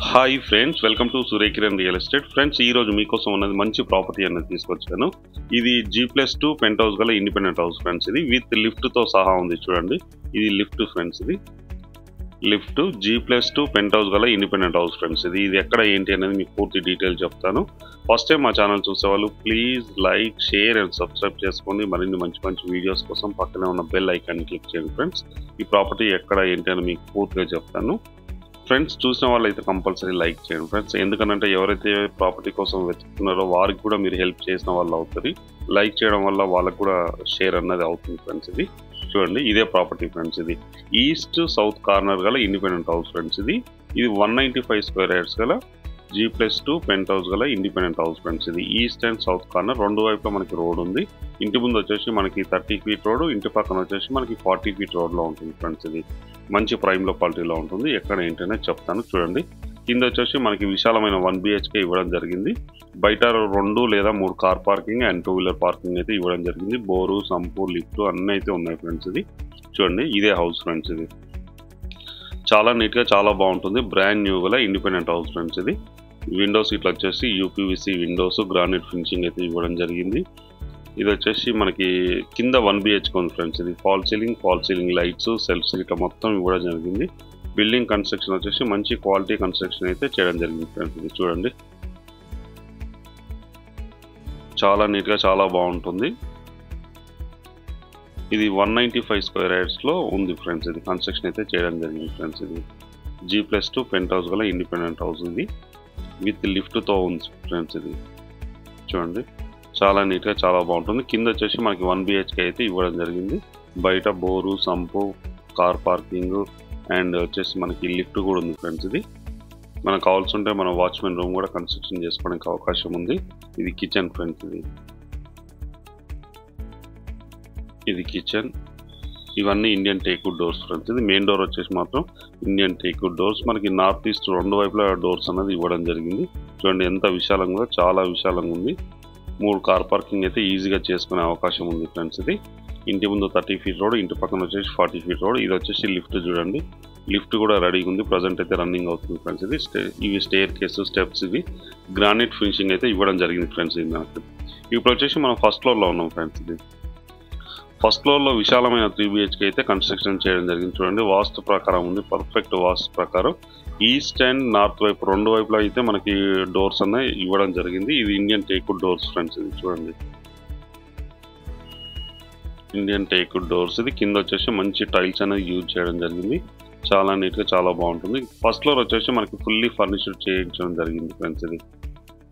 Hi friends, welcome to Surya Kiran real estate. Friends, ఈ రోజు మీకోసం ఉన్నది మంచి ప్రాపర్టీ అనేది తీసుకొచ్చాను. ఇది G+2 పెంట్ హౌస్ గల ఇండిపెండెంట్ హౌస్ ఫ్రెండ్స్. ఇది విత్ లిఫ్ట్ తో సహా ఉంది. చూడండి, ఇది లిఫ్ట్ ఫ్రెండ్స్. ఇది లిఫ్ట్ G+2 పెంట్ హౌస్ గల ఇండిపెండెంట్ హౌస్ ఫ్రెండ్స్. ఇది ఎక్కడ ఏంటి అనేది మీకు పూర్తి డీటెయిల్ చెప్తాను. ఫస్ట్ టైం మా ఛానల్ చూసేవాళ్ళు please like, share and subscribe చేసుకోండి. మరిన్ని మంచి మంచి వీడియోస్ కోసం పక్కనే ఉన్న బెల్ ఐకాన్ క్లిక్ చేయండి ఫ్రెండ్స్. ఈ ప్రాపర్టీ ఎక్కడ ఏంటి అని మీకు పూర్తిగా చెప్తాను. ఫ్రెండ్స్, చూసిన వాళ్ళు అయితే కంపల్సరీ లైక్ చేయండి ఫ్రెండ్స్. ఎందుకంటే ఎవరైతే ప్రాపర్టీ కోసం వెతుకుతున్నారో వారికి కూడా మీరు హెల్ప్ చేసిన వాళ్ళు అవుతుంది. లైక్ చేయడం వల్ల వాళ్ళకు కూడా షేర్ అన్నది అవుతుంది ఫ్రెండ్స్. ఇది చూడండి, ఇదే ప్రాపర్టీ ఫ్రెండ్స్. ఇది ఈస్ట్ సౌత్ కార్నర్ గల ఇండిపెండెంట్ హౌస్ ఫ్రెండ్స్. ఇది 195 స్క్వేర్ యార్డ్స్ గల G+2 పెంట్ హౌస్ గల ఇండిపెండెంట్ హౌస్ ఫ్రెండ్స్. ఇది ఈస్ట్ అండ్ సౌత్ కార్నర్ రెండు వైపులా మనకి రోడ్ ఉంది. ఇంటి ముందు వచ్చేసి మనకి 30 ఫీట్ రోడ్, ఇంటి పక్కన వచ్చేసి మనకి 40 ఫీట్ రోడ్లో ఉంటుంది ఫ్రెండ్స్. ఇది మంచి ప్రైమ్ లొకాలిటీలో ఉంటుంది. ఎక్కడ ఏంటనే చెప్తాను చూడండి. కింద వచ్చేసి మనకి విశాలమైన 1 BHK ఇవ్వడం జరిగింది. బయట 2 లేదా 3 car parking and 2 wheeler parking అయితే ఇవ్వడం జరిగింది. బోరు, సంపు, లిఫ్ట్ అన్నీ అయితే ఉన్నాయి ఫ్రెండ్స్. ఇది చూడండి, ఇదే హౌస్ ఫ్రెండ్స్. ఇది చాలా నీట్గా చాలా బాగుంటుంది. బ్రాండ్ న్యూ గల ఇండిపెండెంట్ హౌస్ ఫ్రెండ్స్. ఇది విండోస్ ఇట్లా వచ్చేసి UPVC విండోస్, గ్రానైట్ ఫినిషింగ్ అయితే ఇవ్వడం జరిగింది. ఇది వచ్చేసి మనకి కింద 1 BHK ఉంది ఫ్రెండ్స్. ఇది ఫాల్ సీలింగ్ లైట్స్, సెల్ఫ్స్ ఇట్లా మొత్తం ఇవ్వడం జరిగింది. బిల్డింగ్ కన్స్ట్రక్షన్ వచ్చేసి మంచి క్వాలిటీ కన్స్ట్రక్షన్ అయితే చేయడం జరిగింది ఫ్రెండ్స్. ఇది చూడండి, చాలా నీట్గా చాలా బాగుంటుంది. ఇది 195 స్క్వేర్ యార్డ్స్లో ఉంది ఫ్రెండ్స్. ఇది కన్స్ట్రక్షన్ అయితే చేయడం జరిగింది ఫ్రెండ్స్. ఇది G+2 పెంట్ హౌస్ గల ఇండిపెండెంట్ హౌస్. ఇది విత్ లిఫ్ట్తో ఉంది ఫ్రెండ్స్. ఇది చూడండి, చాలా నీట్గా చాలా బాగుంటుంది. కింద వచ్చేసి మనకి 1 BHK అయితే ఇవ్వడం జరిగింది. బయట bore, sump, car parking and వచ్చేసి మనకి లిఫ్ట్ కూడా ఉంది ఫ్రెండ్స్. ఇది మనకు కావాల్సి ఉంటే మన వాచ్మెన్ రూమ్ కూడా కన్స్ట్రక్షన్ చేసుకోవడానికి అవకాశం ఉంది. ఇది కిచెన్ ఫ్రెండ్స్. ఇది కిచెన్. ఇవన్నీ ఇండియన్ టేక్వుడ్ డోర్స్ ఫ్రెండ్స్. ఇది మెయిన్ డోర్ వచ్చేసి మాత్రం ఇండియన్ టేక్వుడ్ డోర్స్. మనకి నార్త్ ఈస్ట్ రెండు వైపులా డోర్స్ అనేది ఇవ్వడం జరిగింది. చూడండి ఎంత విశాలంగా, చాలా విశాలంగా ఉంది. 3 కార్ పార్కింగ్ అయితే ఈజీగా చేసుకునే అవకాశం ఉంది ఫ్రెండ్స్. ఇది ఇంటి ముందు 30 ఫీట్ రోడ్, ఇంటి పక్కన వచ్చేసి 40 ఫీట్ రోడ్. ఇది వచ్చేసి లిఫ్ట్. చూడండి, లిఫ్ట్ కూడా రెడీగా ఉంది. ప్రజెంట్ అయితే రన్నింగ్ అవుతుంది ఫ్రెండ్స్. ఇది ఇవి స్టేర్ కేసు, స్టెప్స్, ఇవి గ్రానైట్ ఫినిషింగ్ అయితే ఇవ్వడం జరిగింది ఫ్రెండ్స్. ఇది మనకి ఇప్పుడు వచ్చేసి మనం ఫస్ట్ ఫ్లోర్లో ఉన్నాం ఫ్రెండ్స్. ఇది ఫస్ట్ ఫ్లోర్లో విశాలమైన 3 BHK అయితే కన్స్ట్రక్షన్ చేయడం జరిగింది. చూడండి, వాస్తు ప్రకారం ఉంది, పర్ఫెక్ట్ వాస్తు ప్రకారం. ఈస్ట్ అండ్ నార్త్ వైపు రెండు వైపులా అయితే మనకి డోర్స్ అనేవి ఇవ్వడం జరిగింది. ఇది ఇండియన్ టేక్వుడ్ డోర్స్ ఫ్రెండ్స్. ఇది చూడండి, ఇండియన్ టేక్వుడ్ డోర్స్. ఇది కింద వచ్చేసి మంచి టైల్స్ అనేది యూజ్ చేయడం జరిగింది. చాలా నీట్గా చాలా బాగుంటుంది. ఫస్ట్ ఫ్లోర్ వచ్చేసి మనకి ఫుల్లీ ఫర్నిష్డ్ చేయించడం జరిగింది ఫ్రెండ్స్. ఇది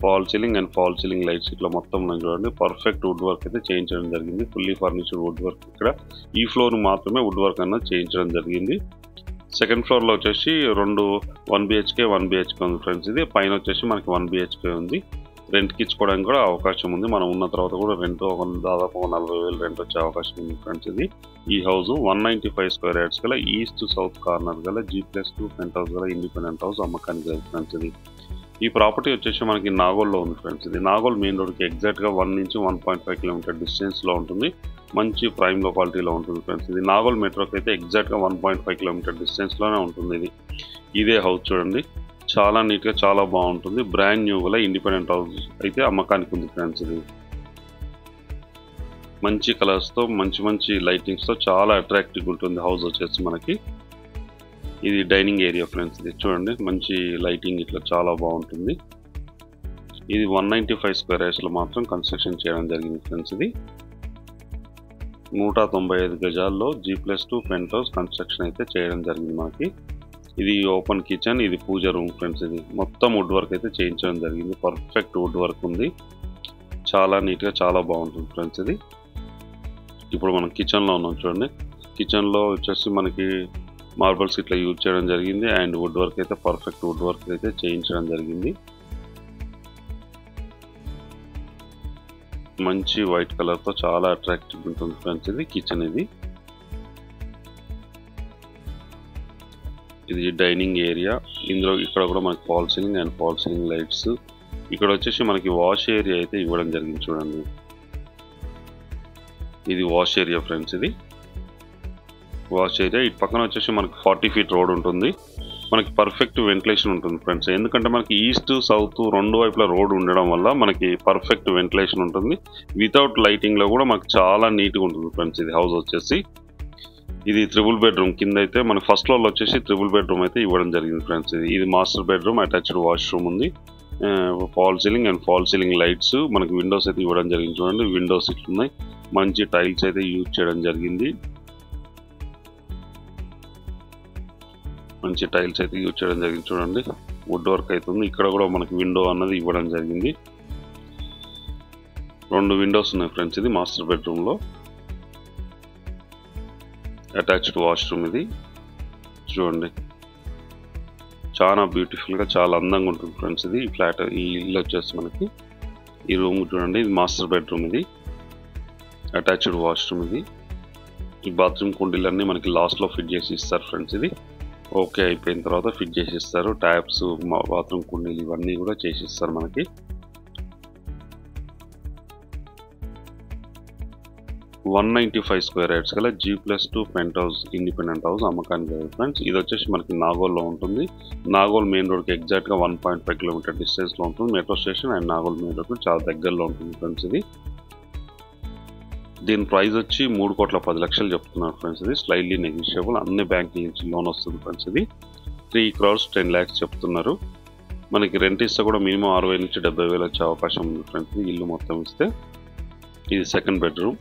ఫాల్ సీలింగ్ లైట్స్ ఇట్లా మొత్తం చూడండి, పర్ఫెక్ట్ వుడ్ వర్క్ అయితే చేయించడం జరిగింది. Fully furnished wood work. ఇక్కడ ఈ ఫ్లోర్ మాత్రమే వుడ్ వర్క్ అన్నది చేయించడం జరిగింది. సెకండ్ ఫ్లోర్లో వచ్చేసి 1 BHK ఉంది ఫ్రెండ్స్. ఇది పైన వచ్చేసి మనకి 1 BHK ఉంది. రెంట్కి ఇచ్చుకోవడానికి కూడా అవకాశం ఉంది. మనం ఉన్న తర్వాత కూడా రెంట్ దాదాపు 40,000 రెంట్ వచ్చే అవకాశం ఉంది ఫ్రెండ్స్. ఇది ఈ హౌస్ 195 స్క్వేర్ యార్డ్స్ గల ఈస్ట్ సౌత్ కార్నర్ గల G+2 పెంట్ హౌస్ గల ఇండిపెండెంట్ హౌస్ అమ్మకానికి లేదు ఫ్రెండ్స్. ఇది ఈ ప్రాపర్టీ వచ్చేసి మనకి నాగోల్లో ఉంది ఫ్రెండ్స్. ఇది నాగోల్ మెయిన్ రోడ్కి ఎగ్జాక్ట్గా 1 నుంచి 1.5 కిలోమీటర్ డిస్టెన్స్లో ఉంటుంది. మంచి ప్రైమ్ లొకాలిటీలో ఉంటుంది ఫ్రెండ్స్. ఇది నాగోల్ మెట్రోకి అయితే ఎగ్జాక్ట్గా 1.5 కిలోమీటర్ డిస్టెన్స్లోనే ఉంటుంది. ఇదే హౌస్ చూడండి, చాలా నీట్గా చాలా బాగుంటుంది. బ్రాండ్ న్యూ గల ఇండిపెండెంట్ హౌస్ అయితే అమ్మకానికి ఉంది ఫ్రెండ్స్. ఇది మంచి కలర్స్తో, మంచి లైటింగ్స్తో చాలా అట్రాక్టివ్గా ఉంటుంది హౌస్ వచ్చేసి మనకి. ఇది డైనింగ్ ఏరియా ఫ్రెండ్స్. ఇది చూడండి, మంచి లైటింగ్ ఇట్లా చాలా బాగుంటుంది. ఇది 195 స్క్వేర్ యార్డ్స్లో మాత్రం కన్స్ట్రక్షన్ చేయడం జరిగింది ఫ్రెండ్స్. ఇది 195 గజాల్లో G+2 పెంట్ హౌస్ కన్స్ట్రక్షన్ అయితే చేయడం జరిగింది మనకి. ఇది ఓపెన్ కిచెన్, ఇది పూజ రూమ్ ఫ్రెండ్స్. ఇది మొత్తం వుడ్ వర్క్ అయితే చేయించడం జరిగింది. పర్ఫెక్ట్ వుడ్ వర్క్ ఉంది. చాలా నీట్గా చాలా బాగుంటుంది ఫ్రెండ్స్. ఇది ఇప్పుడు మనం కిచెన్లో ఉన్నాం. చూడండి, కిచెన్లో వచ్చేసి మనకి మార్బల్స్ ఇట్లా యూజ్ చేయడం జరిగింది. అండ్ వుడ్ వర్క్ అయితే పర్ఫెక్ట్ వుడ్ వర్క్ అయితే చేయించడం జరిగింది. మంచి వైట్ కలర్తో చాలా అట్రాక్టివ్ ఉంటుంది ఫ్రెండ్స్. ఇది కిచెన్. ఇది డైనింగ్ ఏరియా. ఇందులో ఇక్కడ కూడా మనకి ఫాల్ సీలింగ్ లైట్స్. ఇక్కడ వచ్చేసి మనకి వాష్ ఏరియా అయితే ఇవ్వడం జరిగింది. చూడండి, ఇది వాష్ ఏరియా ఫ్రెండ్స్. ఇది వాష్ ఏరియా. ఇటు పక్కన వచ్చేసి మనకి 40 ఫీట్ రోడ్ ఉంటుంది. మనకి పర్ఫెక్ట్ వెంటిలేషన్ ఉంటుంది ఫ్రెండ్స్. ఎందుకంటే మనకి ఈస్ట్ సౌత్ రెండు వైపులా రోడ్ ఉండడం వల్ల మనకి పర్ఫెక్ట్ వెంటిలేషన్ ఉంటుంది. వితౌట్ లైటింగ్లో కూడా మనకి చాలా నీట్గా ఉంటుంది ఫ్రెండ్స్. ఇది హౌస్ వచ్చేసి ఇది 3 బెడ్రూమ్. కింద అయితే మన ఫస్ట్ ఫ్లోర్లో వచ్చేసి 3 బెడ్రూమ్ అయితే ఇవ్వడం జరిగింది ఫ్రెండ్స్. ఇది మాస్టర్ బెడ్రూమ్, అటాచ్డ్ వాష్రూమ్ ఉంది, fall ceiling and fall ceiling lights. మనకి విండోస్ అయితే ఇవ్వడం జరిగింది. చూడండి విండోస్ ఇట్లున్నాయి. మంచి టైల్స్ అయితే యూజ్ చేయడం జరిగింది. చూడండి వుడ్ వర్క్ అవుతుంది. ఇక్కడ కూడా మనకి విండో అన్నది ఇవ్వడం జరిగింది. 2 విండోస్ ఉన్నాయి ఫ్రెండ్స్. ఇది మాస్టర్ బెడ్రూమ్లో అటాచ్డ్ వాష్రూమ్. ఇది చూడండి చాలా బ్యూటిఫుల్గా చాలా అందంగా ఉంటుంది ఫ్రెండ్స్. ఇది ఫ్లాట్ ఈ ఇల్లు వచ్చేసి మనకి ఈ రూమ్ చూడండి. ఇది మాస్టర్ బెడ్రూమ్, ఇది అటాచ్డ్ వాష్రూమ్. ఇది ఈ బాత్రూమ్ కుండీలన్నీ మనకి లాస్ట్లో ఫిట్ చేసి ఇస్తారు ఫ్రెండ్స్. ఇది ఓకే అయిపోయిన తర్వాత ఫిట్ చేసి ఇస్తారు. ట్యాప్స్, బాత్రూమ్ కుండీలు ఇవన్నీ కూడా చేసి ఇస్తారు మనకి. $195 స్క్వేర్ యార్డ్స్ గల G+2 penthouse independent house అమ్మకానికి ఫ్రెండ్స్. ఇది వచ్చేసి మనకి నాగోల్లో ఉంటుంది. నాగోల్ మెయిన్ రోడ్కి ఎగ్జాక్ట్గా 1.5 కిలోమీటర్ డిస్టెన్స్లో ఉంటుంది. Metro station and Nagole main రోడ్కి చాలా దగ్గరలో ఉంటుంది ఫ్రెండ్స్. ఇది దీని ప్రైస్ వచ్చి 3,10,00,000 చెప్తున్నారు ఫ్రెండ్స్. ఇది స్లైడ్లీ నెగోషియబుల్, అన్ని బ్యాంకుల నుంచి లోన్ వస్తుంది ఫ్రెండ్స్. ఇది 3 crores 10 lakhs చెప్తున్నారు. మనకి రెంట్ ఇస్తే కూడా మినిమం 60,000 నుంచి 70,000 వచ్చే అవకాశం ఉంది ఫ్రెండ్స్. ఇల్లు మొత్తం ఇస్తే. ఇది సెకండ్ బెడ్రూమ్.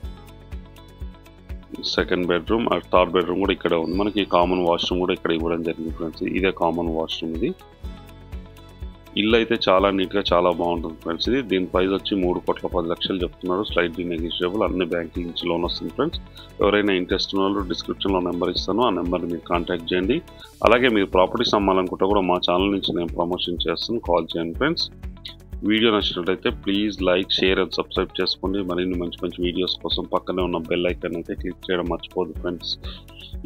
థర్డ్ బెడ్రూమ్ కూడా ఇక్కడ ఉంది. మనకి కామన్ వాష్రూమ్ కూడా ఇక్కడ ఇవ్వడం జరిగింది ఫ్రెండ్స్. ఇదే కామన్ వాష్రూమ్. ఇది ఇల్లు అయితే చాలా నీట్గా చాలా బాగుంటుంది ఫ్రెండ్స్. ఇది దీని ప్రైస్ వచ్చి 3,10,00,000 చెప్తున్నారు. స్లైడ్లీ నెగోషియబుల్, అన్ని బ్యాంకుల నుంచి లోన్ వస్తుంది ఫ్రెండ్స్. ఎవరైనా ఇంట్రెస్ట్ ఉన్న వాళ్ళు డిస్క్రిప్షన్లో నెంబర్ ఇస్తాను, ఆ నెంబర్ని మీరు కాంటాక్ట్ చేయండి. అలాగే మీరు ప్రాపర్టీస్ అమ్మాలనుకుంటే కూడా మా ఛానల్ నుంచి నేను ప్రమోషన్ చేస్తాను, కాల్ చేయండి ఫ్రెండ్స్. వీడియో నచ్చినట్లయితే please like, share and subscribe చేసుకోండి. మరిన్ని మంచి మంచి వీడియోస్ కోసం పక్కనే ఉన్న బెల్ ఐకాన్ అయితే క్లిక్ చేయడం మర్చిపోదు ఫ్రెండ్స్.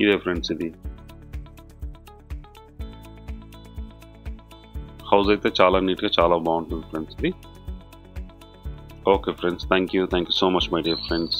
ఇదే ఫ్రెండ్స్ ఇది హౌస్ అయితే చాలా నీట్గా చాలా బాగుంటుంది ఫ్రెండ్స్. ఇది okay friends, thank you so much my dear friends.